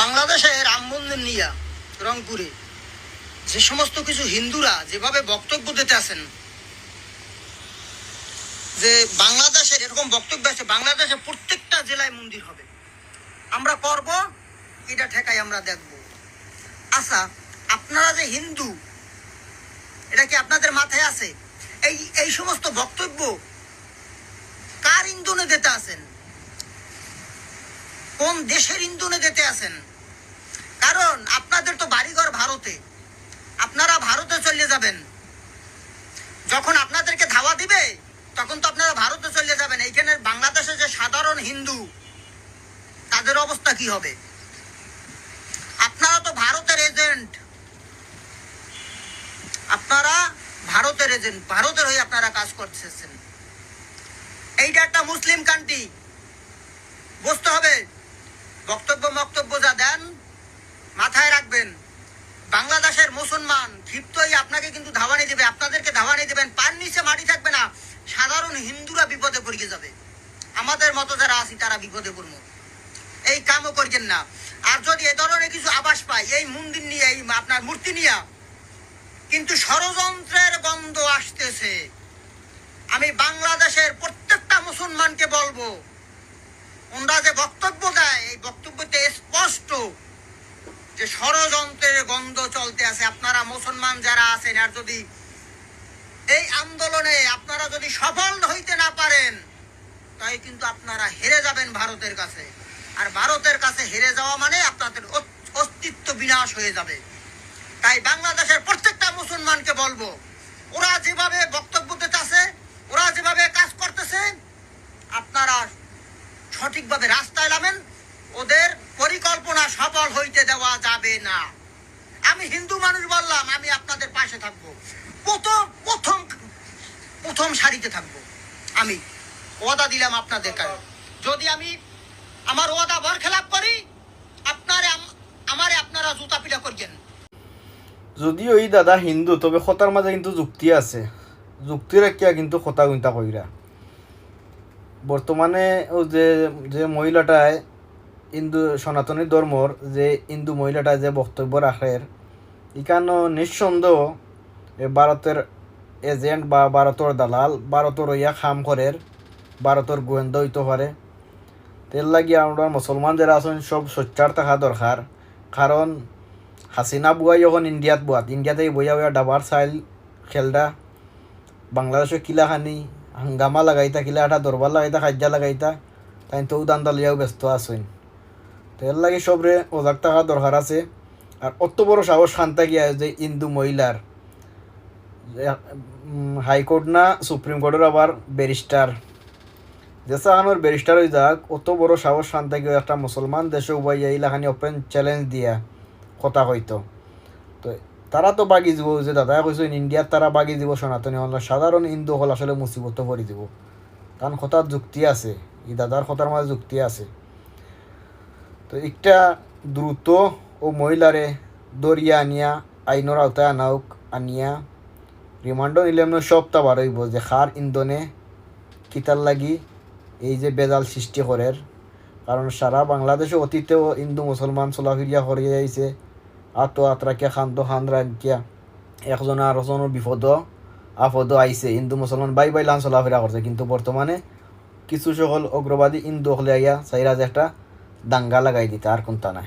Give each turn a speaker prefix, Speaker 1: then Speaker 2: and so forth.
Speaker 1: বাংলাদেশে রাম মন্দির নিয়ে রংপুরে যে সমস্ত কিছু হিন্দুরা যেভাবে বক্তব্য দিতে আছেন, যে বাংলাদেশের এরকম বক্তব্য আছে, বাংলাদেশে প্রত্যেকটা জেলায় মন্দির হবে, আমরা করব, এটা ঠেকাই আমরা দেখব। আচ্ছা, আপনারা যে হিন্দু, এটা কি আপনাদের মাথায় আছে? এই সমস্ত বক্তব্য কার ইন্ধনে দিতে আছেন? কোন দেশের ইন্ধনে দিতে আছেন? কারণ আপনাদের তো বাড়িঘর ভারতে, আপনারা ভারতে চলে যাবেন। যখন আপনাদেরকে ধাওয়া দিবে তখন তো আপনারা ভারতে চলে যাবেন। এইখানে বাংলাদেশে যে সাধারণ হিন্দু, তাদের অবস্থা কি হবে? আপনারা তো ভারতের এজেন্ট, আপনারা ভারতের এজেন্ট, ভারতের হয়ে আপনারা কাজ করতেছেন। এইটা একটা মুসলিম কান্ট্রি, বুঝতে হবে। বক্তব্য যা দেন মাথায় রাখবেন। বাংলাদেশের মুসলমান ক্ষিপ্তই আপনাকে কিন্তু ধাওয়ানি দেবে, আপনাদেরকে ধাওয়ানি দেবেন, পার নিচে মাটি থাকবে না। সাধারণ হিন্দুরা বিপদে পড়ে যাবে, আমাদের মতো যারা আছি তারা বিপদে পড়বো। এই কামও করছেন না। আর যদি এ ধরনের কিছু আভাস পাই, এই মন্দির নিয়ে, এই আপনার মূর্তি নিয়ে কিন্তু ষড়যন্ত্রের গন্ধ আসতেছে। আমি বাংলাদেশের প্রত্যেকটা মুসলমানকে বলবো, ওনারা যে বক্তব্য দেয়, এই বক্তব্যতে স্পষ্ট যে ষড়যন্ত্রের গন্ধ চলতে আছে। আপনারা মুসলমান যারা আছেন, আর যদি এই আন্দোলনে আপনারা যদি সফল হইতে না পারেন, তাই কিন্তু আপনারা হেরে যাবেন ভারতের কাছে। আর ভারতের কাছে হেরে যাওয়া মানে আপনাদের অস্তিত্ব বিনাশ হয়ে যাবে। তাই বাংলাদেশের প্রত্যেকটা মুসলমানকে বলবো, ওরা যেভাবে বক্তব্য দিতেছে, ওরা যেভাবে কাজ করতেছে, আপনারা সঠিকভাবে রাস্তায় নামেন। ওদের পরিকল্পনা সফল হইতে দেওয়া যাবে না। আমি হিন্দু মানুষ বললাম, আমি আপনাদের পাশে থাকবো, প্রথম সারিতে থাকবো। আমি ওয়াদা দিলাম আপনাদের কাছে, যদি আমি আমার ওয়াদা বরখেলাপ করি, আপনারা জুতা পিটা করবেন।
Speaker 2: যদিও এই দাদা হিন্দু, তবে কথার মাঝে কিন্তু যুক্তি আছে। যুক্তি রাখিয়া কিন্তু কথা গুনতা কইরা। বর্তমানে ও যে মহিলাটায় হিন্দু সনাতনী ধর্মর যে হিন্দু মহিলাটা যে বক্তব্য রাখের, এখানে নিঃসন্দেহ ভারতের এজেন্ট বা ভারতের দালাল, ভারতের ইয়া খাম করের, ভারতের গোয়েন্দা হইতে পারে। তেল লাগিয়ে আমরা মুসলমান যারা আছেন সব সোচ্চার থাকা দরকার। কারণ হাসিনা বুয়াই যখন ইন্ডিয়াতে বইয়া ডাবার চাইল খেলডা, বাংলাদেশের কিলাখানি হাঙ্গামা লাগাইতা, কিলাটা দরবার লাগাইতা, খাদ্যা লাগাইতা, তাই তো দান্দা লিয়াও ব্যস্ত আছেন। তো এর লাগে সবরে ওজাগ থাকা দরকার আছে। আর অত বড় সাহস শান্তা গিয়া যে হিন্দু মহিলার হাইকোর্ট না সুপ্রিম কোর্টের আবার ব্যারিস্টার, যে সাহানোর ব্যারিস্টার হয়ে যাক, অত বড় সাহস শান্তা গিয়ে একটা মুসলমান দেশে উবাইয়া ইলাখানি ওপেন চ্যালেঞ্জ দিয়া কথা হইতো। তো তারা তো বাগি যাব, যে দাদা কইছেন ইন্ডিয়ার তারা বাগি যাব সনাতনী হল, সাধারণ হিন্দু হল আসলে মুসিবত পড়ি দিব। কারণ কথার যুক্তি আছে, এই দাদার কথার মাঝে যুক্তি আছে। তো একটা দ্রুত ও মহিলারে দরিয়া আনিয়া আইনর আওতায় আনাউক, আনিয়া রিমান্ড নিলে সপ্তাহ বার হইব যে খার ইন্ধনে কিতার লাগি এই যে বেজাল সৃষ্টি করের। কারণ সারা বাংলাদেশে অতীতেও হিন্দু মুসলমান চলাফিরিয়া করিয়া যাইছে, আতো আত্রাকিয়া খান্ত খান রাখিয়া একজন আরেকজনের বিপদ আপদ আইছে, হিন্দু মুসলমান বাই লান চলাফেরা করছে। কিন্তু বর্তমানে কিছু সকল অগ্রবাদী হিন্দু হলে আইয়া চাইরা যে একটা দাঙ্গা লাগাই দিতে, আর কোনটা নাই।